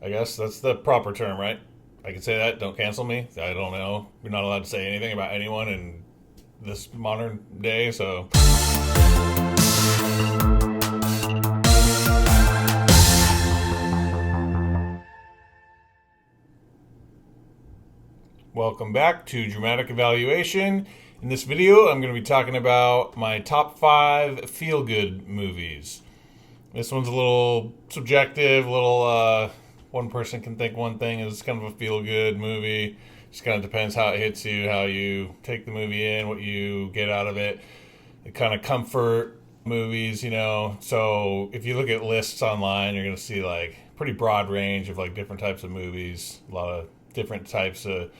I guess that's the proper term, right? I can say that. Don't cancel me. I don't know. You're not allowed to say anything about anyone in this modern day, so. Welcome back to Dramatic Evaluation. In this video, I'm going to be talking about my top 5 feel-good movies. This one's a little subjective, one person can think one thing is kind of a feel-good movie. Just kind of depends how it hits you, how you take the movie in, what you get out of it. The kind of comfort movies, So if you look at lists online, you're going to see like pretty broad range of like different types of movies, a lot of different types of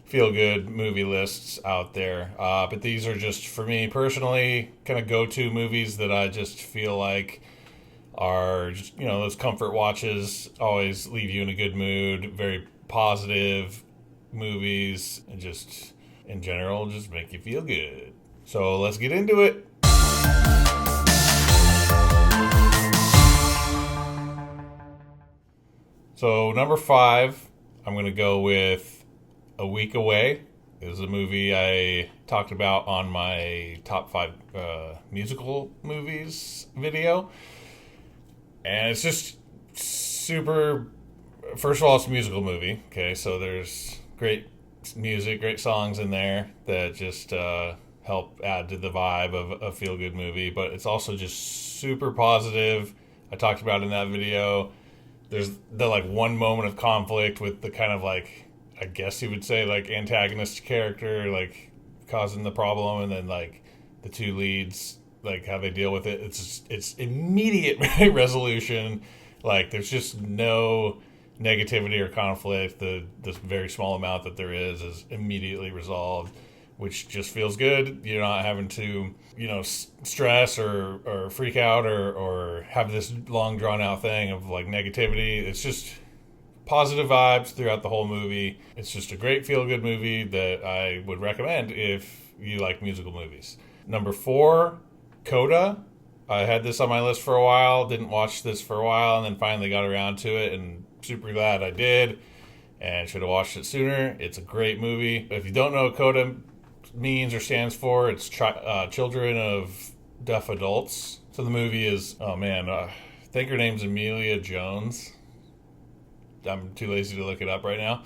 feel-good movie lists out there. But these are just, for me personally, kind of go-to movies that I just feel like are just, those comfort watches, always leave you in a good mood, very positive movies, and just, in general, just make you feel good. So let's get into it. So number 5, I'm going to go with A Week Away. It was a movie I talked about on my top 5 musical movies video. And it's just super. First of all, it's a musical movie. Okay, so there's great music, great songs in there that just help add to the vibe of a feel good movie. But it's also just super positive. I talked about in that video. There's the like one moment of conflict with the kind of like, I guess you would say, like antagonist character like causing the problem, and then like the two leads, like how they deal with it. It's immediate resolution. Like there's just no negativity or conflict. The very small amount that there is immediately resolved, which just feels good. You're not having to stress or freak out or have this long drawn out thing of like negativity. It's just positive vibes throughout the whole movie. It's just a great feel good movie that I would recommend if you like musical movies. Number 4, CODA. I had this on my list for a while, didn't watch this for a while, and then finally got around to it, and super glad I did, and should have watched it sooner. It's a great movie. If you don't know what CODA means or stands for, it's Children of Deaf Adults. So the movie is, I think her name's Amelia Jones. I'm too lazy to look it up right now.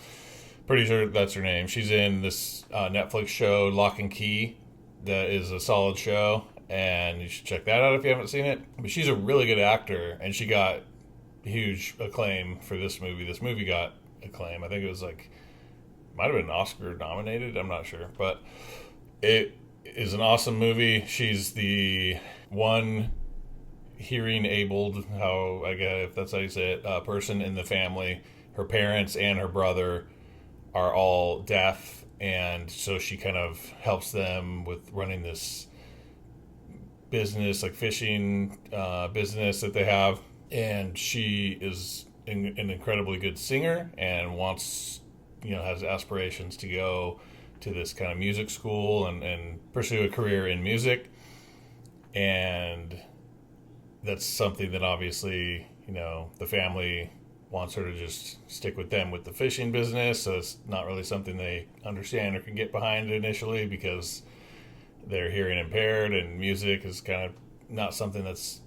Pretty sure that's her name. She's in this Netflix show, Lock and Key. That is a solid show, and you should check that out if you haven't seen it. But she's a really good actor, and she got huge acclaim for this movie. This movie got acclaim. I think it was like, might have been Oscar nominated. I'm not sure, but it is an awesome movie. She's the one hearing abled, how I guess if that's how you say it, person in the family. Her parents and her brother are all deaf, and so she kind of helps them with running this business, like fishing business that they have. And she is an incredibly good singer and wants, has aspirations to go to this kind of music school and pursue a career in music. And that's something that obviously, the family wants her to just stick with them with the fishing business. So it's not really something they understand or can get behind initially because they're hearing impaired, and music is kind of not something that's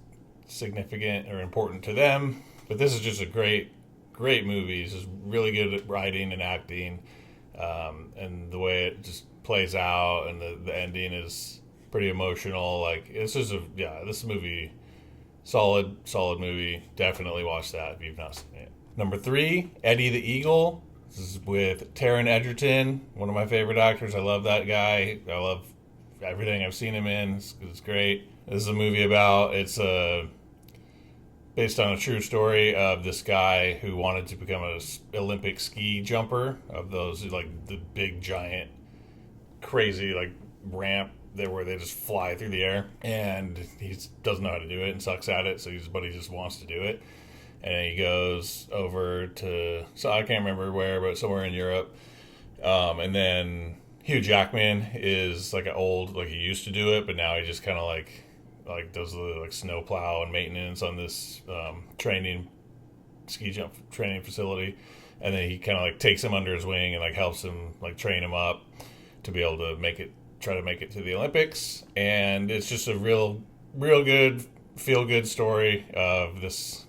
significant or important to them. But this is just a great movie. It's just really good at writing and acting, and the way it just plays out, and the ending is pretty emotional. Like this movie, solid movie. Definitely watch that if you've not seen it. Number 3, Eddie the Eagle. This is with Taron Egerton, one of my favorite actors. I love that guy. I love everything I've seen him in. It's great. This is a movie it's based on a true story of this guy who wanted to become an Olympic ski jumper, of those like the big giant crazy like ramp there where they just fly through the air, and he doesn't know how to do it and sucks at it, but he just wants to do it. And he goes over to, so I can't remember where, but somewhere in Europe, and then Hugh Jackman is like he used to do it, but now he just kind of like does the like snow plow and maintenance on this training ski jump training facility, and then he kind of like takes him under his wing and like helps him like train him up to be able to try to make it to the Olympics. And it's just a real good feel good story of this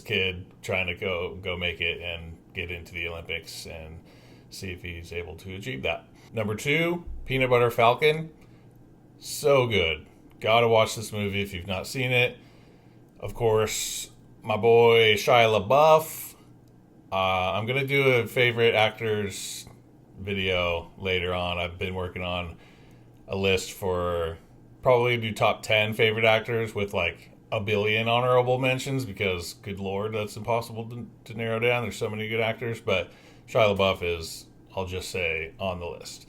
kid trying to go make it and get into the Olympics and see if he's able to achieve that. Number 2, Peanut Butter Falcon. So good. Gotta watch this movie if you've not seen it. Of course, my boy Shia LaBeouf. I'm going to do a favorite actors video later on. I've been working on a list for probably do top 10 favorite actors with like a billion honorable mentions because, good Lord, that's impossible to narrow down. There's so many good actors, but Shia LaBeouf is, I'll just say, on the list.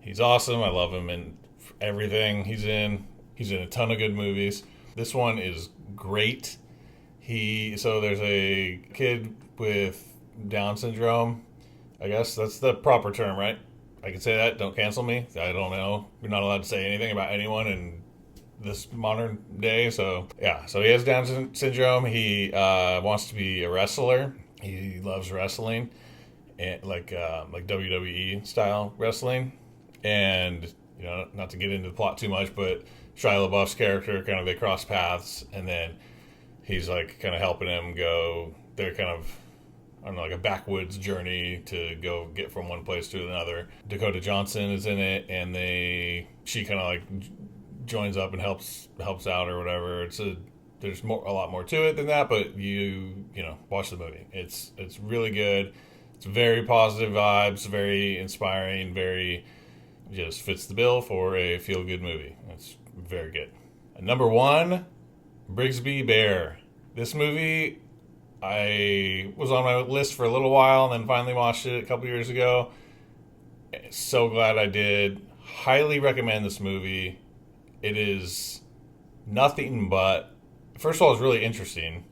He's awesome. I love him in everything he's in. He's in a ton of good movies. This one is great. So there's a kid with Down syndrome. I guess that's the proper term, right? I can say that. Don't cancel me. I don't know. You're not allowed to say anything about anyone in this modern day. So yeah. So he has Down syndrome. He wants to be a wrestler. He loves wrestling, and like WWE style wrestling. And not to get into the plot too much, but Shia LaBeouf's character kind of they cross paths, and then he's like kind of helping him go. They're kind of, I don't know, like a backwoods journey to go get from one place to another. Dakota Johnson is in it, and she kind of like joins up and helps out or whatever. There's a lot more to it than that, but you watch the movie. It's really good. It's very positive vibes, very inspiring, very just fits the bill for a feel good movie. It's very good. And number 1, Brigsby Bear. This movie, I was on my list for a little while and then finally watched it a couple years ago. So glad I did. Highly recommend this movie. It is nothing but, first of all, it's really interesting.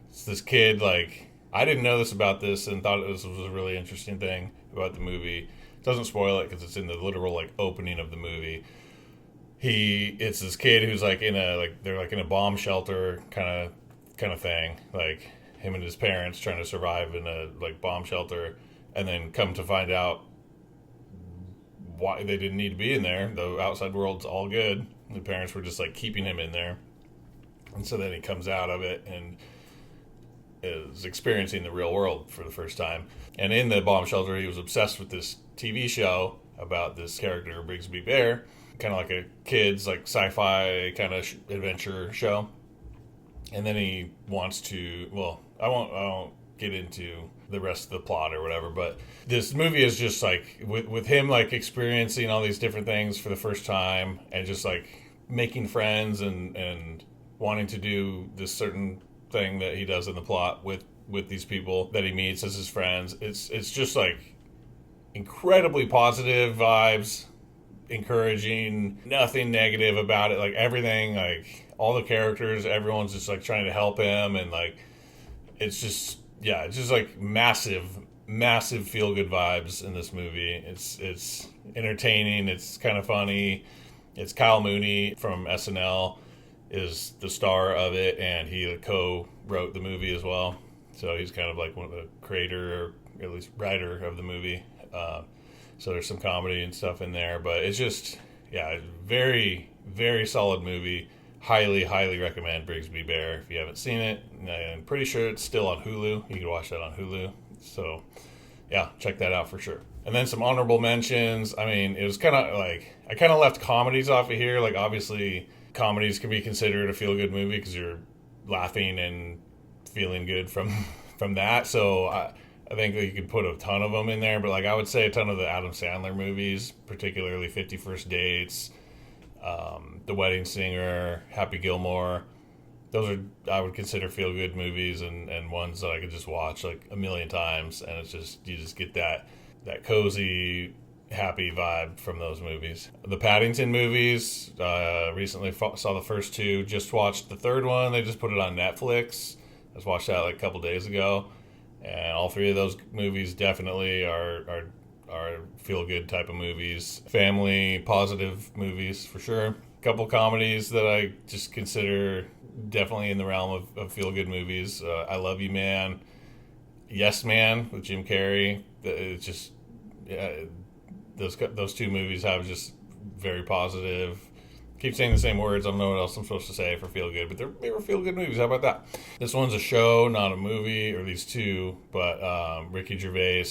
It's this kid, like, I didn't know this about this and thought this was a really interesting thing about the movie. It doesn't spoil it because it's in the literal, like, opening of the movie. It's this kid who's like they're like in a bomb shelter kind of thing, like him and his parents trying to survive in a like bomb shelter, and then come to find out why they didn't need to be in there. The outside world's all good. The parents were just like keeping him in there, and so then he comes out of it and is experiencing the real world for the first time. And in the bomb shelter, he was obsessed with this TV show about this character Brigsby Bear. Kind of like a kid's like sci-fi kind of adventure show, and then he wants to. Well, I won't get into the rest of the plot or whatever, but this movie is just like with him like experiencing all these different things for the first time, and just like making friends and wanting to do this certain thing that he does in the plot with these people that he meets as his friends. It's just like incredibly positive vibes. Encouraging, nothing negative about it, like everything, like all the characters, everyone's just like trying to help him, and like it's just like massive feel good vibes in this movie. It's entertaining, it's kind of funny. It's Kyle Mooney from SNL is the star of it, and he co-wrote the movie as well, so he's kind of like one of the creator, or at least writer of the movie. So there's some comedy and stuff in there, but it's just, very, very solid movie. Highly, highly recommend Brigsby Bear if you haven't seen it. And I'm pretty sure it's still on Hulu. You can watch that on Hulu. So, yeah, check that out for sure. And then some honorable mentions. I mean, it was kind of like, I kind of left comedies off of here. Like, obviously, comedies can be considered a feel-good movie because you're laughing and feeling good from that. So, I think that you could put a ton of them in there, but like I would say a ton of the Adam Sandler movies, particularly 50 First Dates, The Wedding Singer, Happy Gilmore. Those are, I would consider feel-good movies and ones that I could just watch like a million times, and it's just, you just get that cozy, happy vibe from those movies. The Paddington movies, recently saw the first 2, just watched the third one. They just put it on Netflix. I just watched that like a couple days ago. And all 3 of those movies definitely are feel-good type of movies. Family, positive movies for sure. A couple comedies that I just consider definitely in the realm of feel good movies. I Love You Man, Yes Man with Jim Carrey. It's just those two movies have just very positive. Keep saying the same words. I don't know what else I'm supposed to say for feel good, but they were feel good movies. How about that? This one's a show, not a movie, or these two. But Ricky Gervais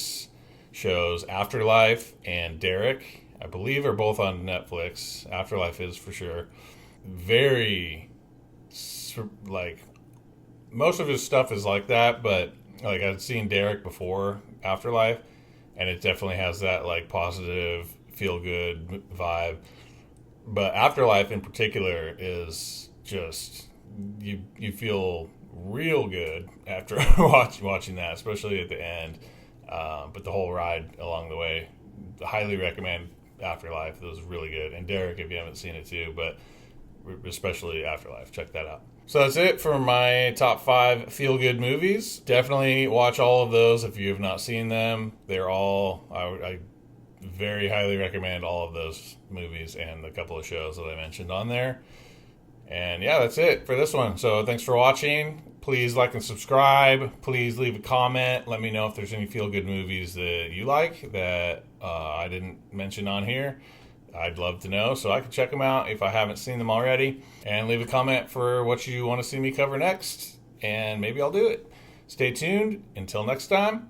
shows Afterlife and Derek, I believe, are both on Netflix. Afterlife is for sure. Very like most of his stuff is like that, but like I'd seen Derek before Afterlife, and it definitely has that like positive feel good vibe. But Afterlife in particular is just you feel real good after watching that, especially at the end. But the whole ride along the way, highly recommend Afterlife. It was really good. And Derek, if you haven't seen it too, but especially Afterlife, check that out. So that's it for my top 5 feel-good movies. Definitely watch all of those if you have not seen them. They're all, I very highly recommend all of those movies and the couple of shows that I mentioned on there. And yeah, that's it for this one. So thanks for watching. Please like and subscribe. Please leave a comment. Let me know if there's any feel-good movies that you like that I didn't mention on here. I'd love to know so I can check them out if I haven't seen them already. And leave a comment for what you want to see me cover next. And maybe I'll do it. Stay tuned. Until next time.